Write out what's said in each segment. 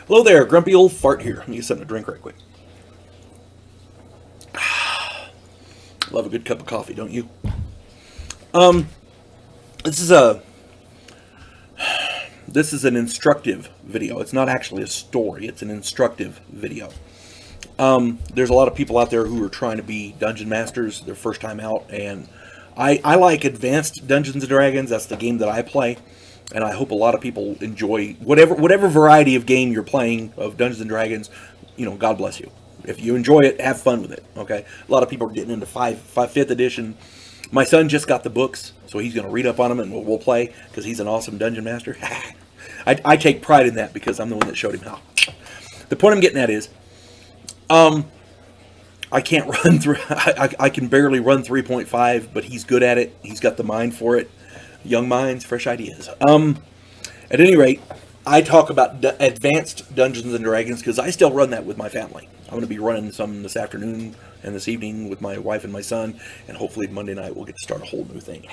Hello there, grumpy old fart here. Let me get something to drink right quick. Love a good cup of coffee, don't you? This is a this is an instructive video. It's not actually a story. It's an instructive video. There's a lot of people out there who are trying to be dungeon masters their first time out, and I like advanced Dungeons and Dragons. That's the game that I play, and I hope a lot of people enjoy whatever variety of game you're playing of Dungeons and Dragons. You know, God bless you. If you enjoy it, have fun with it. Okay, a lot of people are getting into fifth edition. My son just got the books, so he's going to read up on them, and we'll play because he's an awesome dungeon master. I take pride in that because I'm the one that showed him how. The point I'm getting at is, I can't run through. I can barely run 3.5, but he's good at it. He's got the mind for it. Young minds, fresh ideas. At any rate, I talk about advanced Dungeons and Dragons because I still run that with my family. I'm going to be running some this afternoon and this evening with my wife and my son, and hopefully Monday night we'll get to start a whole new thing.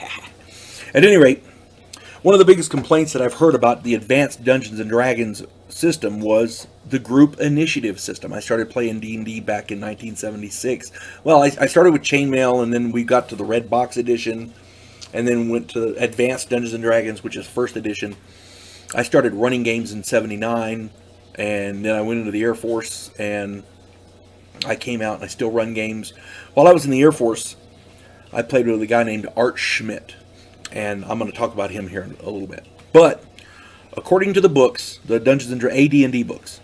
At any rate, one of the biggest complaints that I've heard about the advanced Dungeons and Dragons system was the group initiative system. I started playing D&D back in 1976. Well, I started with Chainmail, and then we got to the Red Box edition, and then went to Advanced Dungeons and Dragons, which is first edition. I started running games in 79, and then I went into the Air Force, and I came out and I still run games. While I was in the Air Force, I played with a guy named Art Schmidt, and I'm going to talk about him here in a little bit. But according to the books, the Dungeons and AD&D books,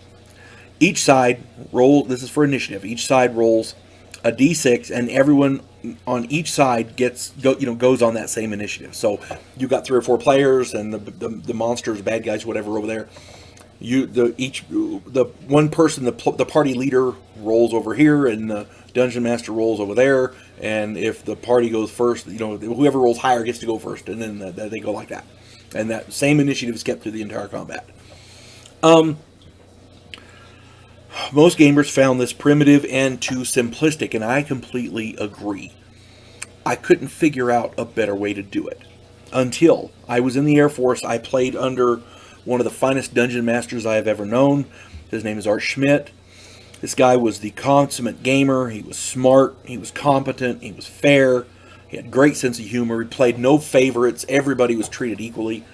each side this is for initiative. Each side rolls a d6, and everyone on each side goes on that same initiative. So you got 3 or 4 players, and the monsters, bad guys, whatever over there. The one person, the party leader rolls over here, and the dungeon master rolls over there. And if the party goes first, whoever rolls higher gets to go first, and then they go like that. And that same initiative is kept through the entire combat. Most gamers found this primitive and too simplistic, and I completely agree. I couldn't figure out a better way to do it. Until I was in the Air Force, I played under one of the finest dungeon masters I have ever known. His name is Art Schmidt. This guy was the consummate gamer. He was smart. He was competent. He was fair. He had a great sense of humor. He played no favorites. Everybody was treated equally.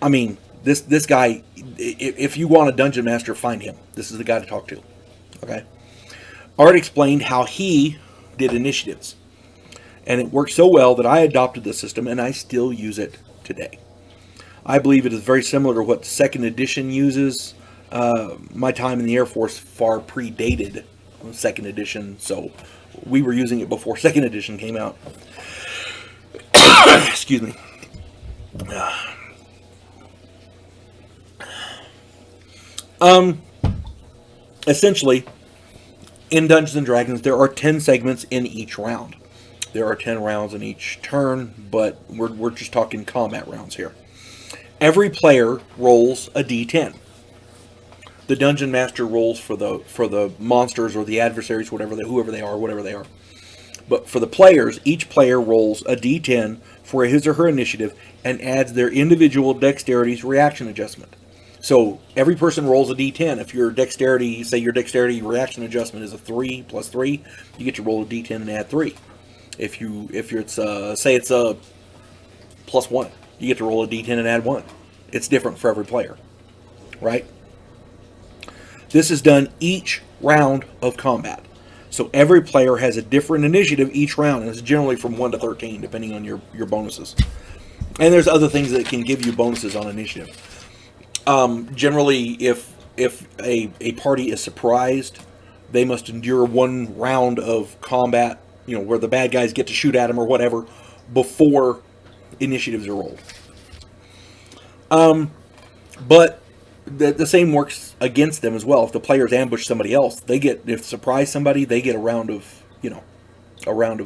I mean, this guy, if you want a dungeon master, find him. This is the guy to talk to. Okay? Art explained how he did initiatives. And it worked so well that I adopted the system, and I still use it today. I believe it is very similar to what second edition uses. My time in the Air Force far predated second edition, so we were using it before second edition came out. Excuse me. Essentially, in Dungeons and Dragons, there are 10 segments in each round. There are 10 rounds in each turn, but we're just talking combat rounds here. Every player rolls a d10. The dungeon master rolls for the monsters or the adversaries, whoever they are. But for the players, each player rolls a d10 for his or her initiative and adds their individual dexterity's reaction adjustment. So every person rolls a d10. If your dexterity reaction adjustment is a 3 plus 3, you get to roll a d10 and add 3. If it's a plus 1, you get to roll a d10 and add 1. It's different for every player, right? This is done each round of combat. So every player has a different initiative each round, and it's generally from 1 to 13, depending on your bonuses. And there's other things that can give you bonuses on initiative. Generally, if a party is surprised, they must endure 1 round of combat, where the bad guys get to shoot at them or whatever, before initiatives are rolled. But the same works against them as well. If the players ambush somebody else, if surprise somebody, they get a round of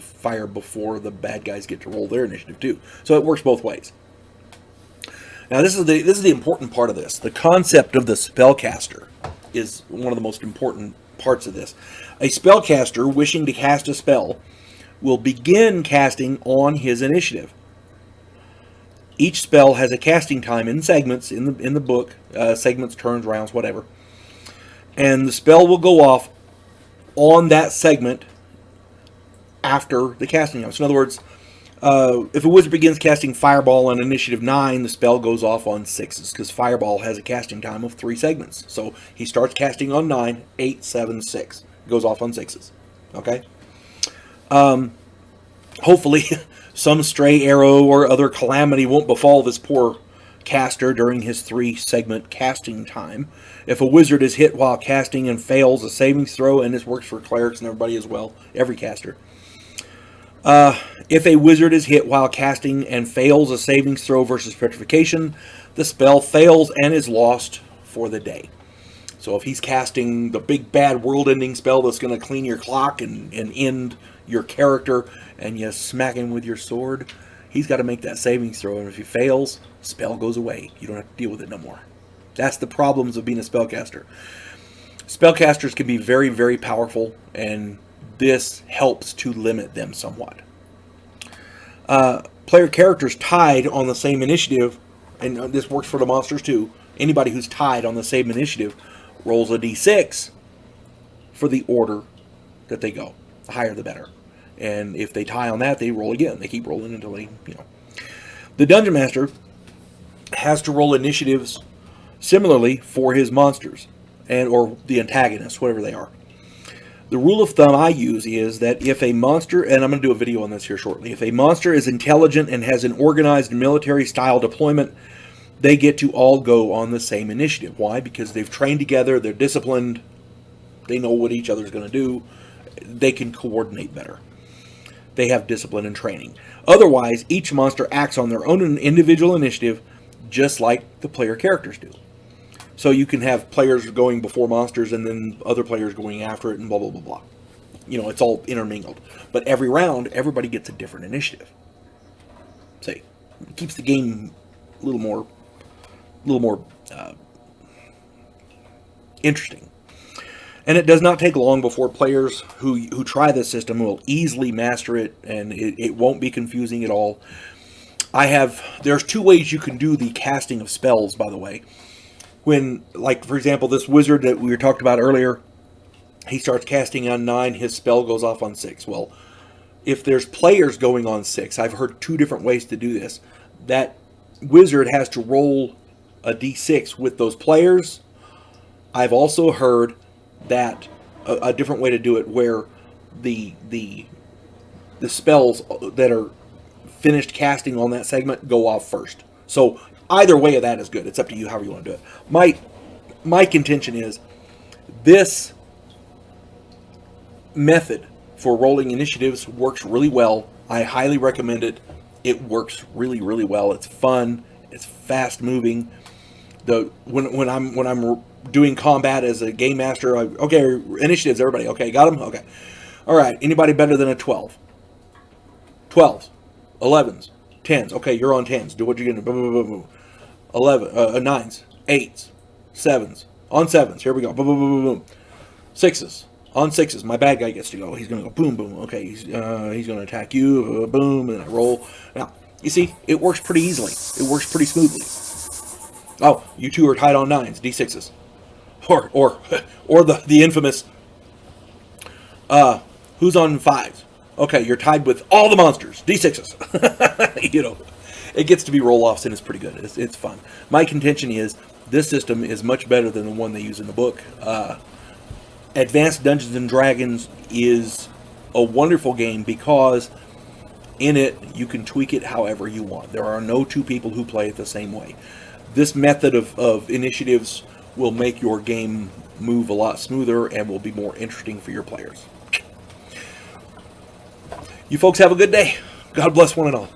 fire before the bad guys get to roll their initiative too. So it works both ways. Now this is the important part of this. The concept of the spellcaster is one of the most important parts of this. A spellcaster wishing to cast a spell will begin casting on his initiative. Each spell has a casting time in segments in the book, segments, turns, rounds, whatever. and the spell will go off on that segment after the casting time. So in other words, if a wizard begins casting Fireball on initiative 9, the spell goes off on 6s, because Fireball has a casting time of 3 segments. So he starts casting on 9, 8, 7, 6. It goes off on 6s. Okay? Hopefully, some stray arrow or other calamity won't befall this poor caster during his 3-segment casting time. If a wizard is hit while casting and fails a savings throw, and this works for clerics and everybody as well, every caster. If a wizard is hit while casting and fails a savings throw versus petrification, the spell fails and is lost for the day. So if he's casting the big bad world-ending spell that's going to clean your clock and end your character, and you smack him with your sword, he's got to make that savings throw, and if he fails, spell goes away. You don't have to deal with it no more. That's the problems of being a spellcaster. Spellcasters can be very, very powerful, and this helps to limit them somewhat. Player characters tied on the same initiative, and this works for the monsters too. Anybody who's tied on the same initiative rolls a d6 for the order that they go. The higher the better. And if they tie on that, they roll again. They keep rolling until they, The Dungeon Master has to roll initiatives similarly for his monsters, or the antagonists, whatever they are. The rule of thumb I use is that if a monster, and I'm going to do a video on this here shortly, if a monster is intelligent and has an organized military-style deployment, they get to all go on the same initiative. Why? Because they've trained together, they're disciplined, they know what each other's going to do, they can coordinate better. They have discipline and training. Otherwise, each monster acts on their own individual initiative, just like the player characters do. So you can have players going before monsters and then other players going after it and blah, blah, blah, blah. It's all intermingled. But every round, everybody gets a different initiative. See, it keeps the game a little more interesting. And it does not take long before players who try this system will easily master it, and it won't be confusing at all. There's 2 ways you can do the casting of spells, by the way. When, like, for example, this wizard that we were talked about earlier, he starts casting on 9, his spell goes off on 6. Well, if there's players going on 6, I've heard 2 different ways to do this. That wizard has to roll a d6 with those players. I've also heard that a different way to do it, where the spells that are finished casting on that segment go off first. So either way of that is good. It's up to you however you want to do it. My contention is this method for rolling initiatives works really well. I highly recommend it. It works really, really well. It's fun. It's fast moving. When I'm doing combat as a game master, okay, initiatives, everybody. Okay, got them? Okay. All right, anybody better than a 12? 12s, 11s, 10s. Okay, you're on 10s. Do what you're going to do. 9s, 8s, 7s. On 7s. Here we go. Boom, boom, boom, boom, boom. 6s. On 6s. My bad guy gets to go. He's going to go boom, boom. Okay, he's going to attack you. Boom, and I roll. Now, you see, it works pretty easily. It works pretty smoothly. Oh, you 2 are tied on 9s, d6s. Or the infamous, who's on 5s? Okay, you're tied with all the monsters, d6s. It gets to be roll-offs, and it's pretty good. It's fun. My contention is this system is much better than the one they use in the book. Advanced Dungeons and Dragons is a wonderful game because in it you can tweak it however you want. There are no 2 people who play it the same way. This method of initiatives will make your game move a lot smoother and will be more interesting for your players. You folks have a good day. God bless one and all.